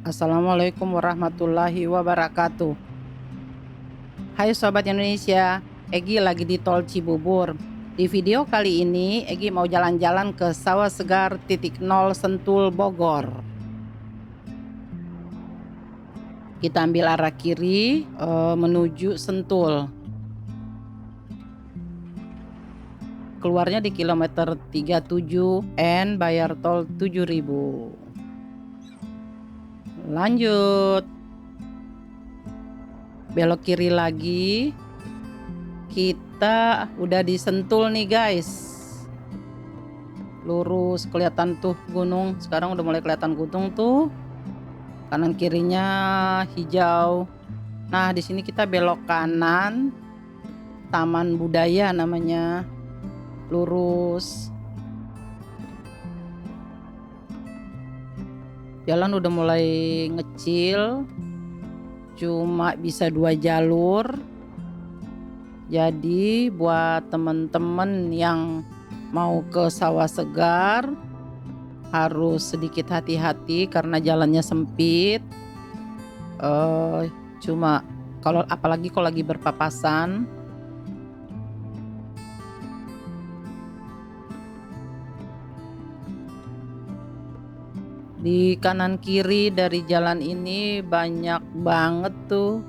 Assalamualaikum warahmatullahi wabarakatuh. Hai Sobat Indonesia, Egi lagi di Tol Cibubur. Di video kali ini, Egi mau jalan-jalan ke Sawah Segar titik nol Sentul Bogor. Kita ambil arah kiri menuju Sentul. Keluarnya di kilometer 37 N, bayar tol 7.000. Lanjut. Belok kiri lagi. Kita udah di Sentul nih guys. Lurus kelihatan tuh gunung. Sekarang udah mulai kelihatan gunung tuh. Kanan kirinya hijau. Nah, di sini kita belok kanan. Taman Budaya namanya. Lurus. Jalan udah mulai ngecil. Cuma bisa 2 jalur. Jadi buat temen-temen yang mau ke Sawah Segar harus sedikit hati-hati karena jalannya sempit. Cuma apalagi kalau lagi berpapasan. Di kanan kiri dari jalan ini banyak banget tuh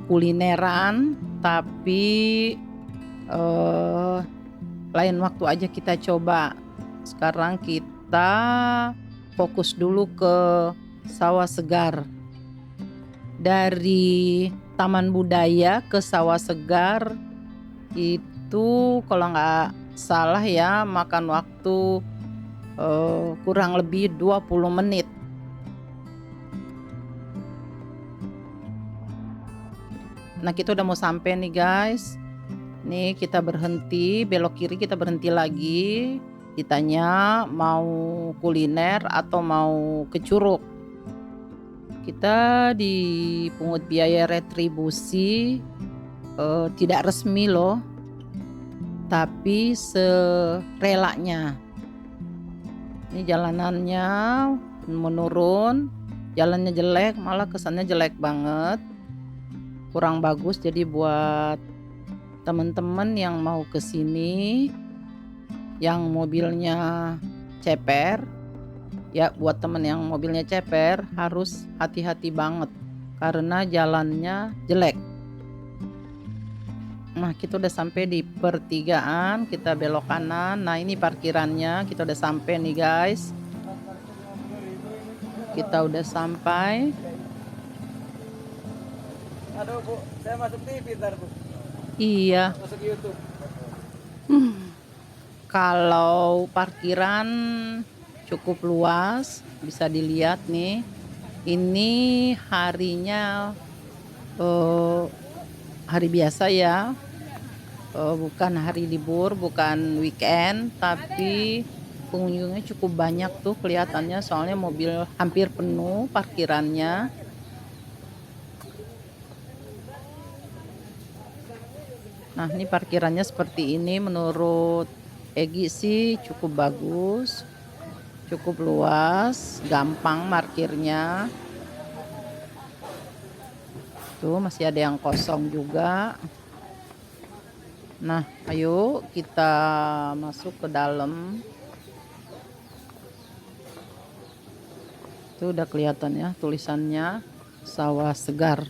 kulineran, tapi lain waktu aja kita coba. Sekarang kita fokus dulu ke Sawah Segar. Dari Taman Budaya ke Sawah Segar itu kalau nggak salah ya makan waktu kurang lebih 20 menit. Nah, kita udah mau sampai nih guys. Nih kita berhenti, belok kiri kita berhenti lagi. Ditanya mau kuliner atau mau ke Curug. Kita dipungut biaya retribusi, tidak resmi loh, tapi serelanya. Ini jalanannya menurun, jalannya jelek, malah kesannya jelek banget, kurang bagus. Jadi buat teman-teman yang mau ke sini, yang mobilnya ceper, ya buat temen yang mobilnya ceper harus hati-hati banget karena jalannya jelek. Nah, kita udah sampai di pertigaan, kita belok kanan. Nah, ini parkirannya, kita udah sampai nih guys. Kita udah sampai. Aduh Bu, saya masuk TV ntar Bu. Iya. Masuk YouTube. Kalau parkiran cukup luas, bisa dilihat nih. Ini harinya hari biasa ya, bukan hari libur, bukan weekend, tapi pengunjungnya cukup banyak tuh kelihatannya, soalnya mobil hampir penuh parkirannya. Nah, ini parkirannya seperti ini. Menurut Egi sih cukup bagus, cukup luas, gampang parkirnya. Tuh masih ada yang kosong juga. Nah, ayo kita masuk ke dalam. Tuh udah kelihatan ya tulisannya Sawah Segar.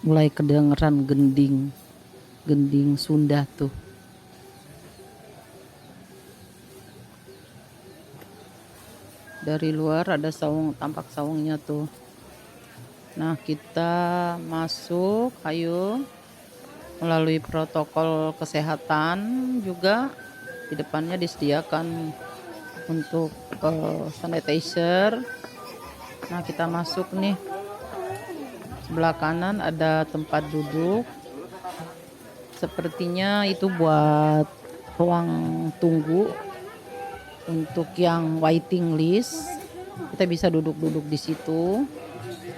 Mulai kedengeran gending Sunda tuh. Dari luar ada saung, tampak saungnya tuh. Nah, kita masuk, ayo. Melalui protokol kesehatan juga di depannya disediakan untuk sanitizer. Nah, kita masuk nih. Sebelah kanan ada tempat duduk. Sepertinya itu buat ruang tunggu untuk yang waiting list. Kita bisa duduk-duduk di situ,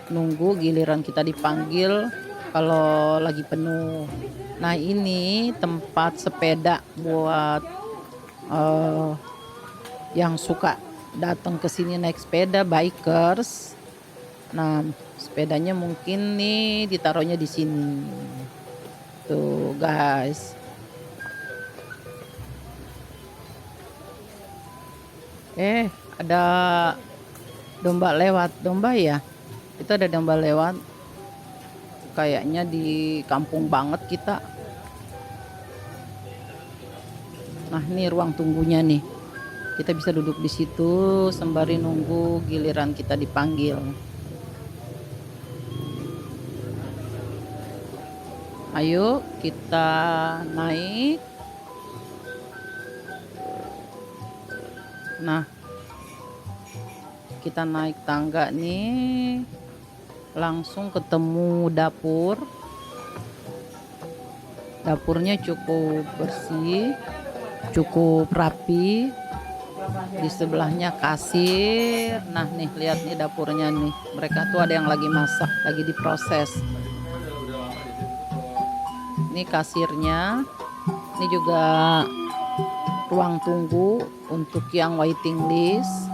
nunggu giliran kita dipanggil kalau lagi penuh. Nah, ini tempat sepeda buat eh, yang suka datang ke sini naik sepeda, bikers. Nah, sepedanya mungkin nih ditaruhnya di sini. Tuh, guys. Ada domba lewat. Domba ya? Itu ada domba lewat. Kayaknya di kampung banget kita. Nah, ini ruang tunggunya nih. Kita bisa duduk di situ sembari nunggu giliran kita dipanggil. Ayo kita naik. Nah, kita naik tangga nih, langsung ketemu dapur. Dapurnya cukup bersih, cukup rapi. Di sebelahnya kasir. Nah, nih lihat nih dapurnya nih. Mereka tuh ada yang lagi masak, lagi diproses. Ini kasirnya. Ini juga ruang tunggu untuk yang waiting list.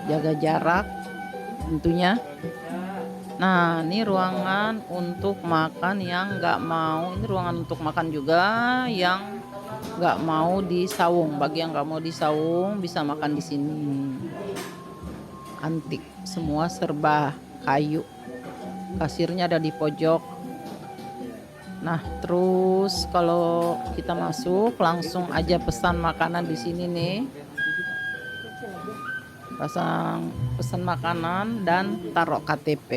Jaga jarak tentunya. Nah, ini ruangan untuk makan yang nggak mau. Ini ruangan untuk makan juga yang nggak mau di saung. Bagi yang nggak mau di saung bisa makan di sini. Antik, semua serba kayu. Kasirnya ada di pojok. Nah, terus kalau kita masuk langsung aja pesan makanan di sini nih. Pesan makanan dan taruh KTP.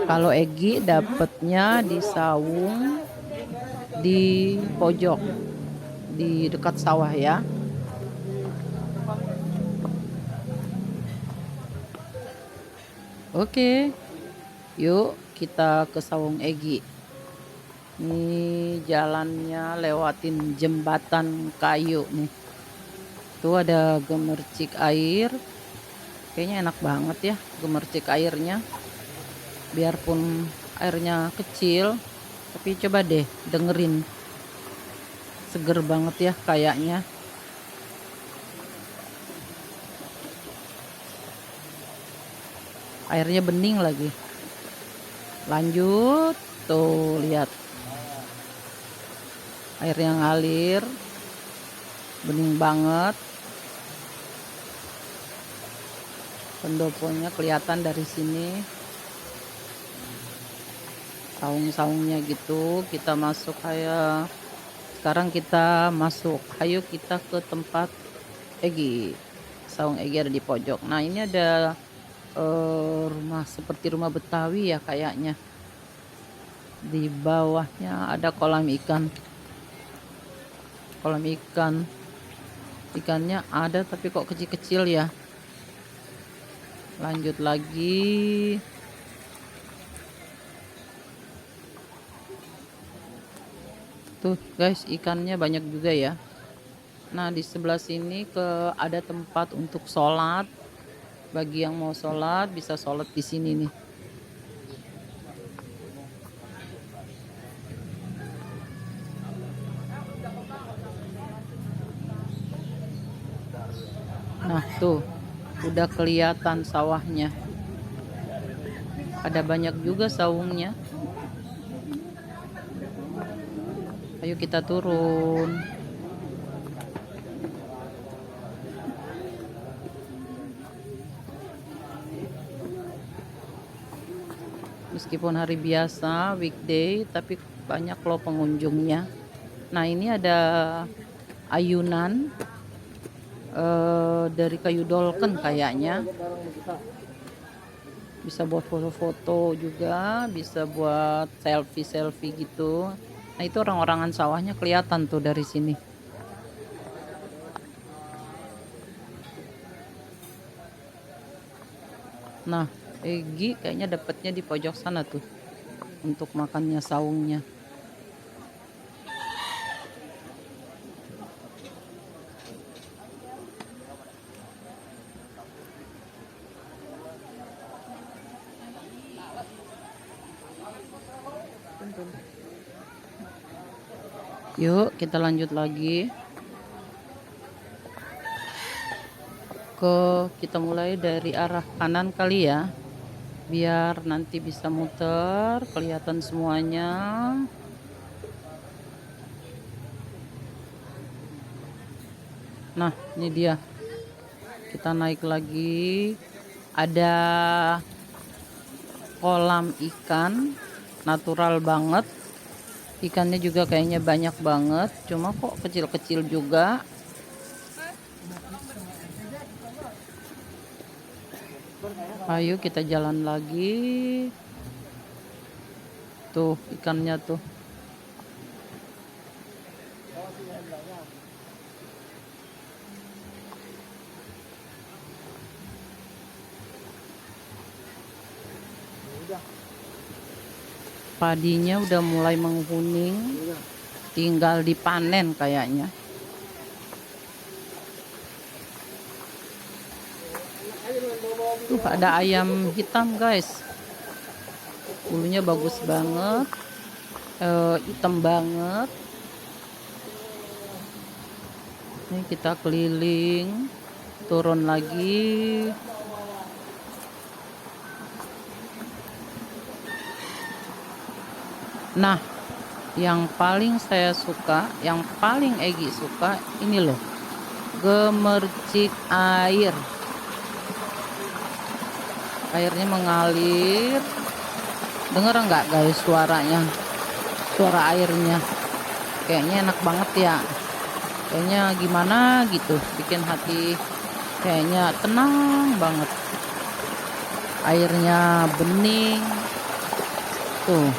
Kalau Egi dapatnya di saung di pojok di dekat sawah ya. Oke, yuk kita ke saung Egi. Ini jalannya lewatin jembatan kayu nih. Tuh ada gemercik air. Kayaknya enak banget ya gemercik airnya. Biarpun airnya kecil, tapi coba deh dengerin. Seger banget ya kayaknya. Airnya bening lagi. Lanjut, tuh lihat. Airnya ngalir. Bening banget. Pendoponya kelihatan dari sini. Saung-saungnya gitu. Kita masuk kayak. Sekarang kita masuk. Ayo kita ke tempat Egi. Saung Egi ada di pojok. Nah, ini ada rumah seperti rumah Betawi ya kayaknya. Di bawahnya ada kolam ikan. Kolam ikan. Ikannya ada tapi kok kecil-kecil ya. Lanjut lagi. Tuh guys, ikannya banyak juga ya. Nah, di sebelah sini ada tempat untuk sholat. Bagi yang mau sholat bisa sholat di sini nih. Nah, tuh udah kelihatan sawahnya. Ada banyak juga saungnya. Ayo kita turun. Meskipun hari biasa, weekday, tapi banyak loh pengunjungnya. Nah, ini ada ayunan dari kayu dolken kayaknya. Bisa buat foto-foto juga, bisa buat selfie-selfie gitu. Nah, itu orang-orangan sawahnya kelihatan tuh dari sini. Nah, Egi kayaknya dapatnya di pojok sana tuh untuk makannya saungnya. Yuk kita lanjut lagi. Kita mulai dari arah kanan kali ya, biar nanti bisa muter kelihatan semuanya. Nah ini dia, kita naik lagi. Ada kolam ikan natural banget, ikannya juga kayaknya banyak banget, cuma kok kecil-kecil juga. Ayo kita jalan lagi. Tuh ikannya tuh. Padinya udah mulai mengkuning, tinggal dipanen kayaknya. Tuh ada ayam hitam guys, bulunya bagus banget, hitam banget. Ini kita keliling, turun lagi. Nah yang paling saya suka, yang paling Egi suka ini loh, gemercik air. Airnya mengalir. Dengar nggak guys suaranya? Suara airnya kayaknya enak banget ya. Kayaknya gimana gitu, bikin hati kayaknya tenang banget. Airnya bening. Tuh,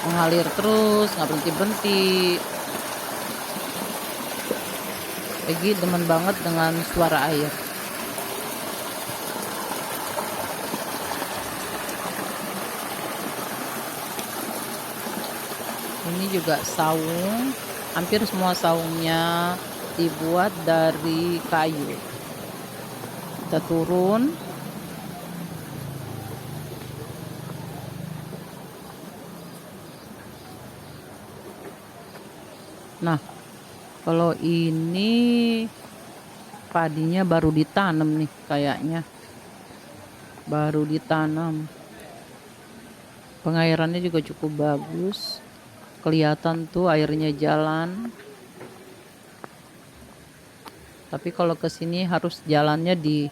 mengalir terus, nggak berhenti-berhenti. Egi demen banget dengan suara air. Ini juga saung, hampir semua saungnya dibuat dari kayu. Kita turun. Nah kalau ini padinya baru ditanam nih kayaknya, baru ditanam. Pengairannya juga cukup bagus, kelihatan tuh airnya jalan. Tapi kalau ke sini harus jalannya di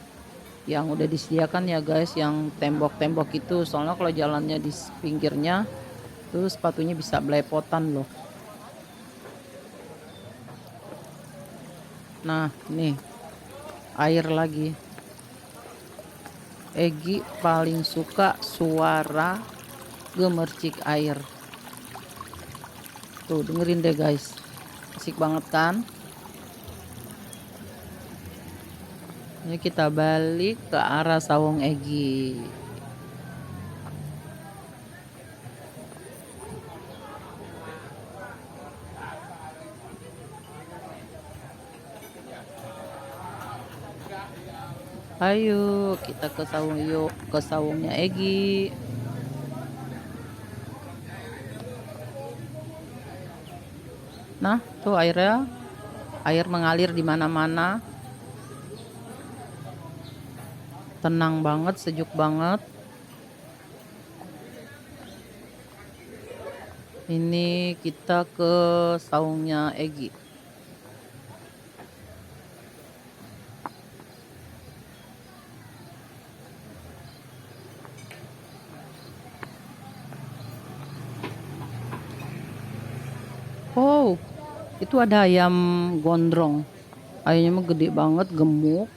yang udah disediakan ya guys, yang tembok-tembok itu, soalnya kalau jalannya di pinggirnya tuh sepatunya bisa belepotan loh. Nah nih air lagi. Egi paling suka suara gemercik air. Tuh dengerin deh guys, asik banget kan. Ini kita balik ke arah saung Egi. Ayo kita ke saung, yuk ke saungnya Egi. Nah tuh airnya, air mengalir di mana-mana. Tenang banget, sejuk banget. Ini kita ke saungnya Egi. Oh, itu ada ayam gondrong. Ayamnya mah gede banget, gemuk,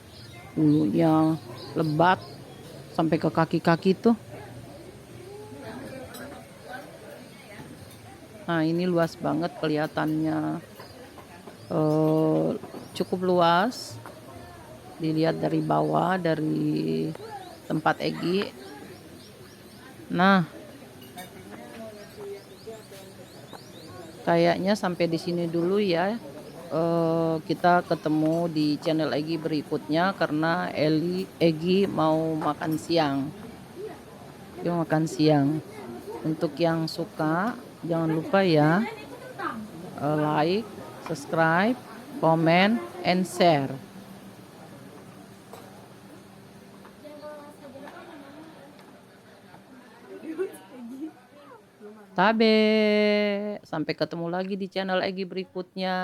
bulunya lebat sampai ke kaki-kaki tuh. Nah ini luas banget kelihatannya, cukup luas dilihat dari bawah, dari tempat Egi. Nah kayaknya sampai di sini dulu ya. Kita ketemu di channel Egi berikutnya karena Egi mau makan siang. Dia makan siang. Untuk yang suka Jangan lupa ya, like, subscribe, comment, and share. Tabe, sampai ketemu lagi di channel Egi berikutnya.